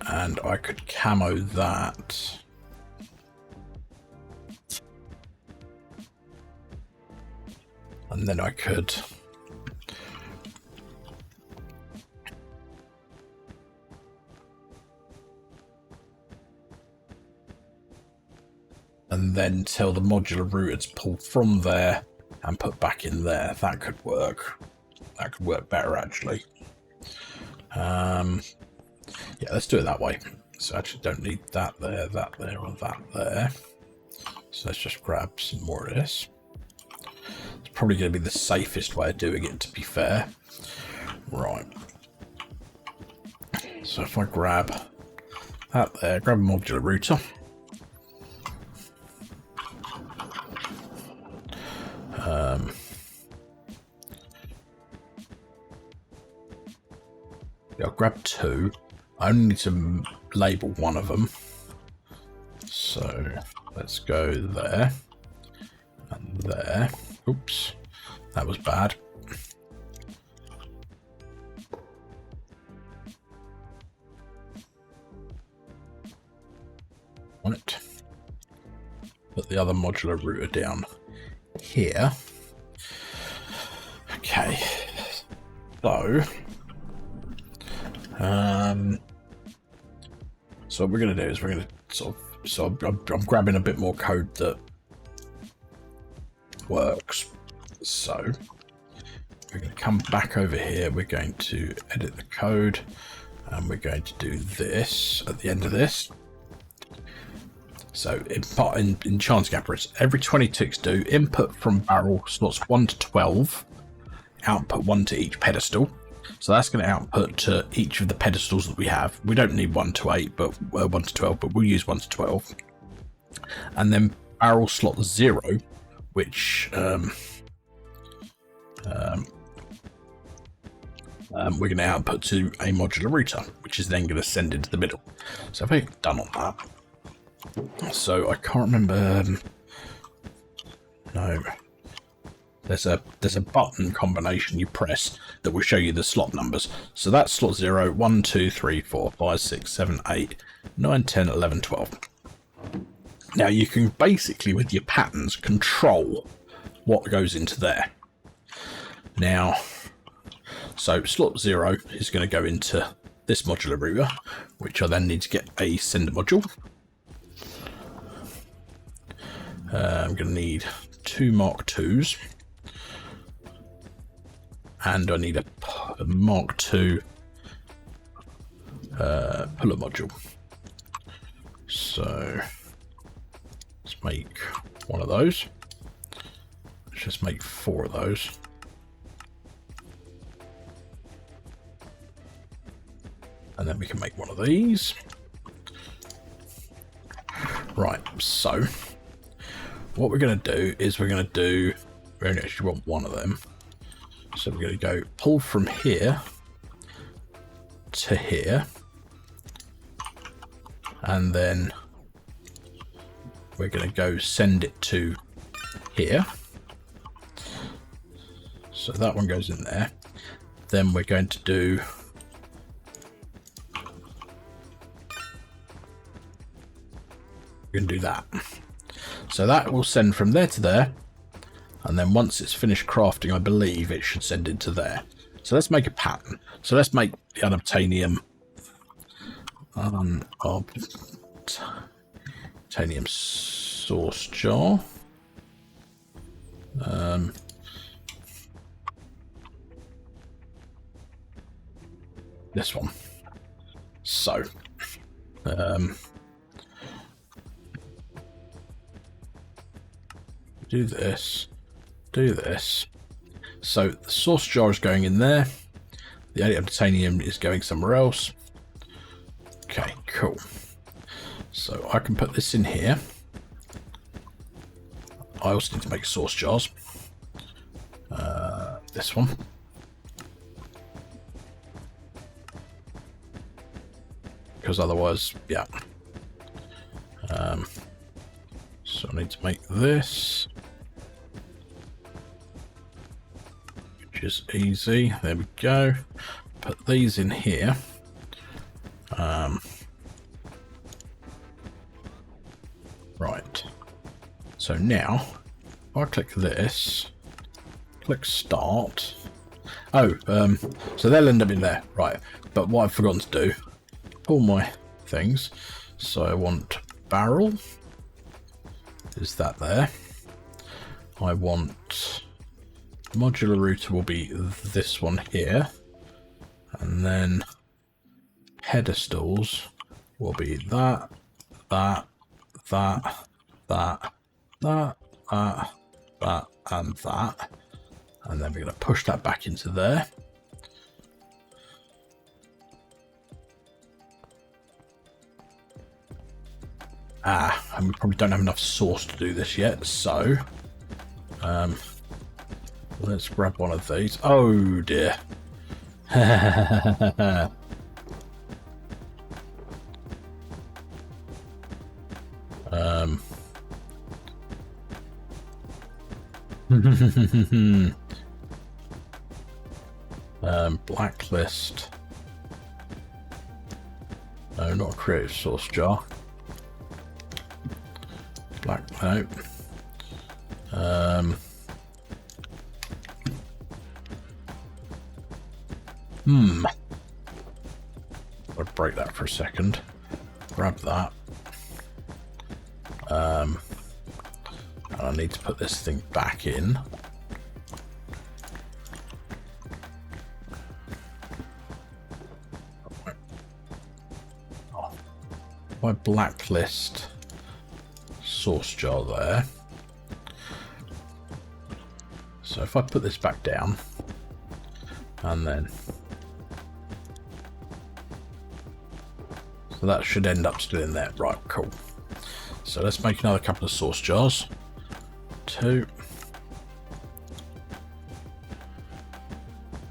And I could camo that. And then I could and then tell the modular router to pull from there and put back in there. That could work. That could work better, actually. Yeah, let's do it that way. So I actually don't need that there, or that there. So let's just grab some more of this. It's probably going to be the safest way of doing it, to be fair. Right. So if I grab that there, grab a modular router. I'll grab two. I only need to label one of them. So let's go there and there. Oops, that was bad. Right. Put the other modular router down here. Okay. So what we're going to do is we're going to I'm grabbing a bit more code that works. So we're going to come back over here. We're going to edit the code and we're going to do this at the end of this. So in chance gappers, every 20 ticks do input from barrel slots 1 to 12, output 1 to each pedestal. So that's going to output to each of the pedestals that we have. We don't need 1 to 8, but 1 to 12, but we'll use 1 to 12. And then barrel slot 0, which we're going to output to a modular router, which is then going to send into the middle. So if we're done on that. So I can't remember. No. There's a button combination you press that will show you the slot numbers. So that's slot 0, 1, 2, 3, 4, 5, 6, 7, 8, 9, 10, 11, 12. Now you can basically, with your patterns, control what goes into there. Now, so slot 0 is going to go into this modular router, which I then need to get a sender module. I'm going to need 2 Mark IIs. And I need a Mark II puller module. So let's make one of those. Let's just make 4 of those. And then we can make one of these. Right, so what we're going to do is we only actually want one of them. So we're going to go pull from here to here, and then we're going to go send it to here. So that one goes in there. Then we're going to do that. So that will send from there to there. And then once it's finished crafting, I believe it should send into there. So let's make a pattern. So let's make the unobtainium source jar. This one. So, do this, do this. So the source jar is going in there. The unobtainium is going somewhere else. Okay, cool. So I can put this in here. I also need to make source jars. This one. Because otherwise, yeah. So I need to make this. Which is easy. There we go. Put these in here. Right. So now, if I click this, click start. Oh, so they'll end up in there. Right. But what I've forgotten to do, pull my things. So I want barrel. Is that there? I want modular router will be this one here. And then pedestals will be that, that, that, that, that, that, and that. And then we're going to push that back into there. And we probably don't have enough source to do this yet, so let's grab one of these. Oh dear. Blacklist. No, not a creative source jar. No. I'll break that for a second. Grab that. And I need to put this thing back in. Oh, my blacklist source jar there. So if I put this back down and then so that should end up still in there. Right, cool. So let's make another couple of source jars. 2.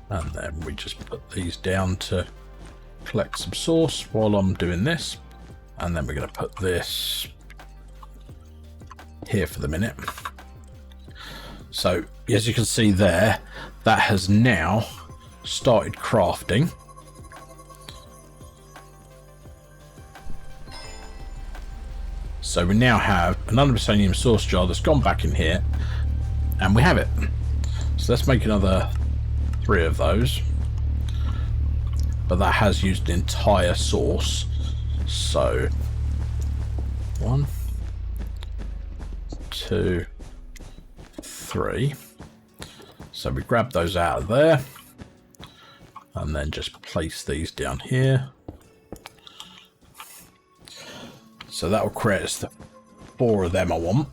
And then we just put these down to collect some source while I'm doing this. And then we're going to put this here for the minute. So as you can see there, that has now started crafting. So we now have an unobtainium source jar that's gone back in here, and we have it. So let's make another 3 of those, but that has used an entire source. So 1, 2, 3. So we grab those out of there and then just place these down here. So that will create us the 4 of them I want.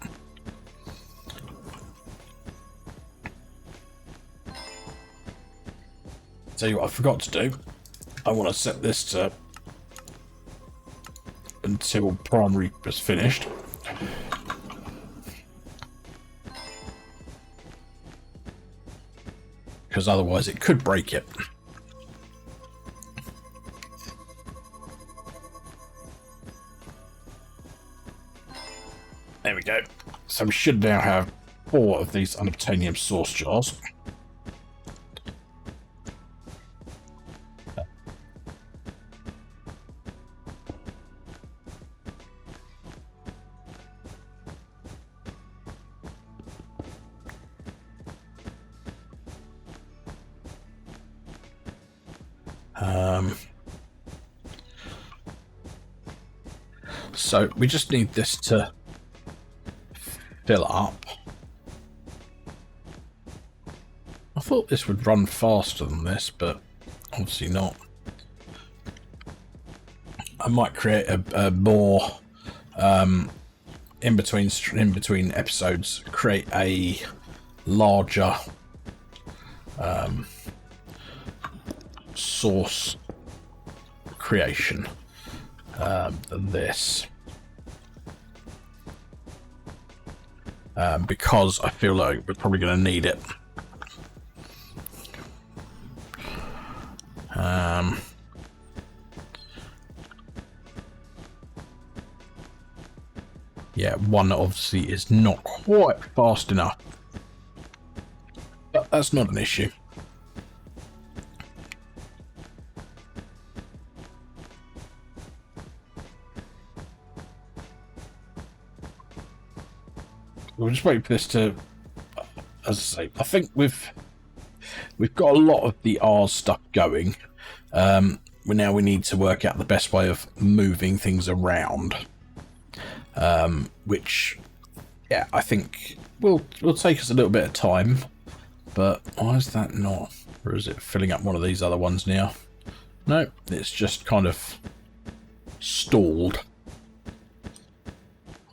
Tell you what I forgot to do. I want to set this to until primary is finished. Because otherwise it could break it. There we go. So we should now have 4 of these unobtainium source jars. So we just need this to fill up. I thought this would run faster than this, but obviously not. I might create a more in between episodes, create a larger source creation than this, because I feel like we're probably going to need it. Yeah, one obviously is not quite fast enough, but that's not an issue. We'll just wait for this to, as I say, I think we've got a lot of the Ars stuff going. Now we need to work out the best way of moving things around. Which, yeah, I think will take us a little bit of time. But why is that not? Or is it filling up one of these other ones now? No, it's just kind of stalled.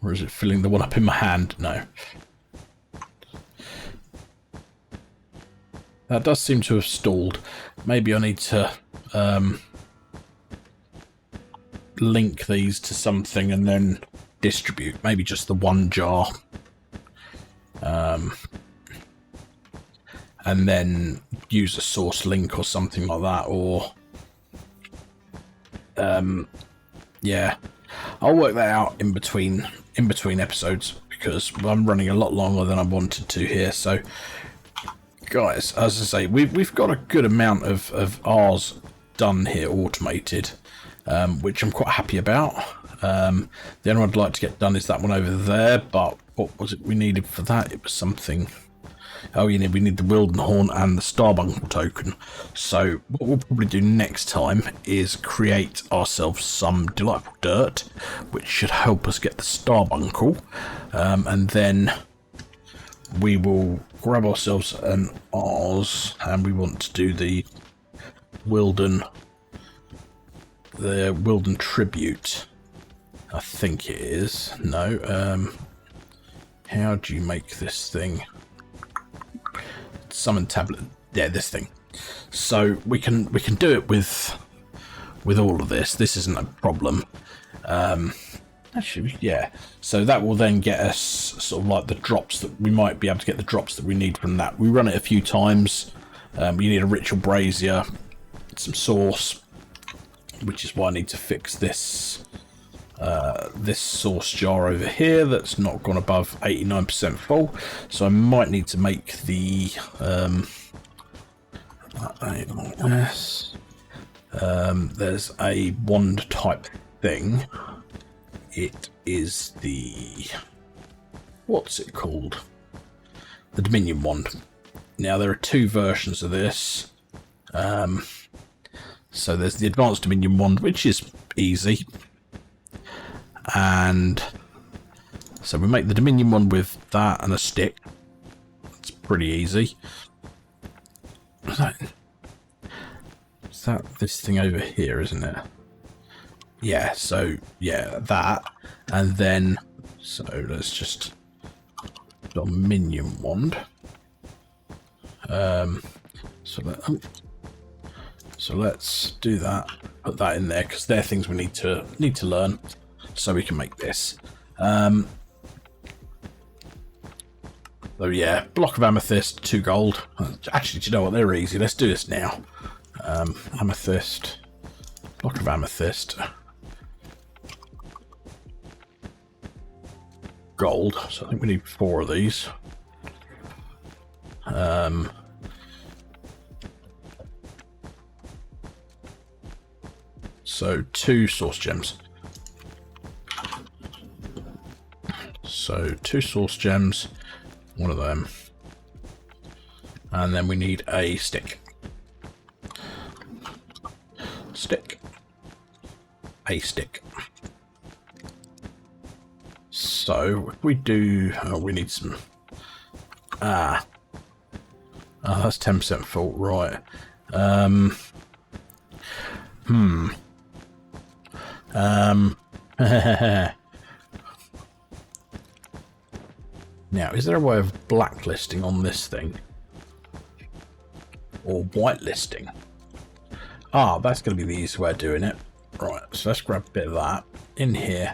Or is it filling the one up in my hand? No. That does seem to have stalled. Maybe I need to link these to something and then distribute. Maybe just the one jar. And then use a source link or something like that. Or yeah, I'll work that out in between episodes, because I'm running a lot longer than I wanted to here. So guys, as I say, we've got a good amount of Rs done here, automated, which I'm quite happy about. The only one I'd like to get done is that one over there, but what was it we needed for that? It was something. Oh, we need the Wildenhorn and the Starbuncle token. So what we'll probably do next time is create ourselves some delightful dirt, which should help us get the Starbuncle, and then we will grab ourselves an Ars, and we want to do the Wilden tribute. I think it is. No. How do you make this thing? Summon tablet. Yeah, this thing. So we can do it with all of this. This isn't a problem. Actually, yeah. So that will then get us sort of like the drops that we might be able to get the drops that we need from that. We run it a few times. You need a ritual brazier, some sauce, which is why I need to fix this this sauce jar over here that's not gone above 89% full. So I might need to make the there's a wand type thing. It is the, what's it called? The Dominion wand. Now there are two versions of this. So there's the Advanced Dominion wand, which is easy. And so we make the Dominion one with that and a stick. It's pretty easy. Is that this thing over here, isn't it? Yeah, so yeah, that. And then, so let's just Dominion wand. So let's do that. Put that in there, because they're things we need to learn. So we can make this. So yeah, block of amethyst, 2 gold. Actually, do you know what? They're easy. Let's do this now. Amethyst, block of amethyst, gold. So I think we need 4 of these. So 2 source gems. So 2 source gems, 1 of them, and then we need a stick. stick. A stick. So if we do, oh, we need some. Ah, oh, that's 10% full, right? Now, is there a way of blacklisting on this thing? Or whitelisting? Ah, that's going to be the easiest way of doing it. Right, so let's grab a bit of that. In here,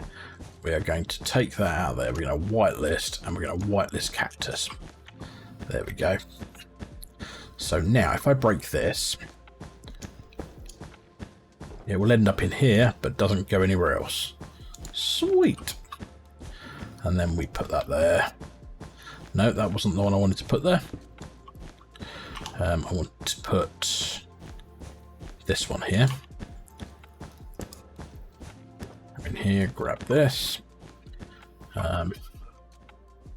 we are going to take that out there. We're going to whitelist, and we're going to whitelist cactus. There we go. So now, if I break this, it will end up in here, but doesn't go anywhere else. Sweet. And then we put that there. No, that wasn't the one I wanted to put there. I want to put this one here. In here, grab this.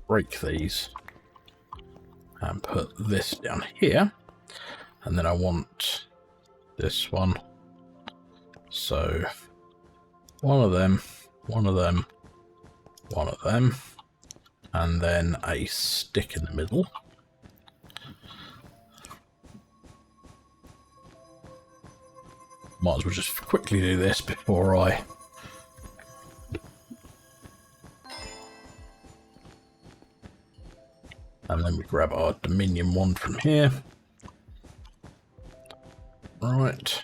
Break these. And put this down here. And then I want this one. So, one of them, one of them, one of them. And then a stick in the middle. Might as well just quickly do this before I... And then we grab our Dominion wand from here. Right.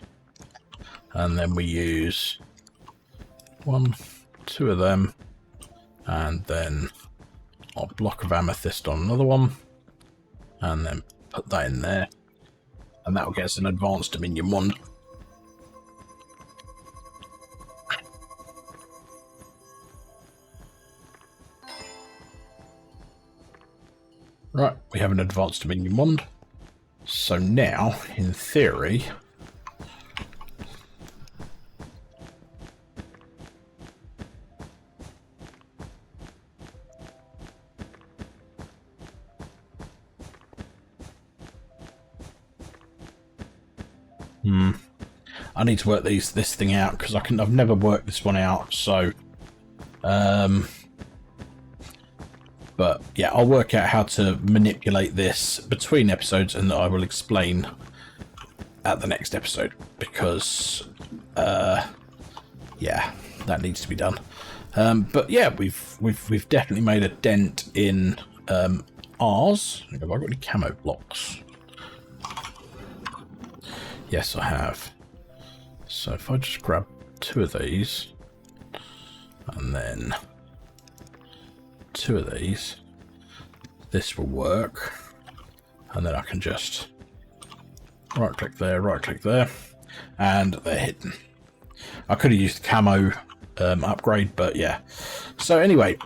And then we use 1, 2 of them. And then our block of amethyst on another one. And then put that in there. And that will get us an advanced Dominion wand. Right, we have an advanced Dominion wand. So now, in theory, I need to work this thing out because I've never worked this one out. So, but yeah, I'll work out how to manipulate this between episodes, and I will explain at the next episode because, yeah, that needs to be done. But yeah, we've definitely made a dent in Ars. Have I got any camo blocks? Yes, I have. So if I just grab 2 of these, and then 2 of these, this will work. And then I can just right click there, and they're hidden. I could have used the camo upgrade, but yeah. So anyway,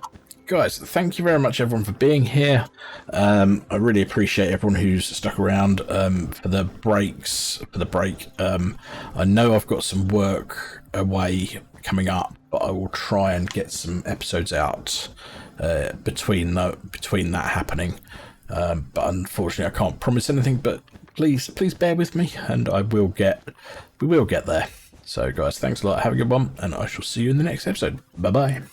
guys, thank you very much everyone for being here. I really appreciate everyone who's stuck around for the breaks, for the break. I know I've got some work away coming up, but I will try and get some episodes out between that happening. But unfortunately I can't promise anything, but please bear with me, and we will get there. So guys, thanks a lot, have a good one, and I shall see you in the next episode. Bye bye.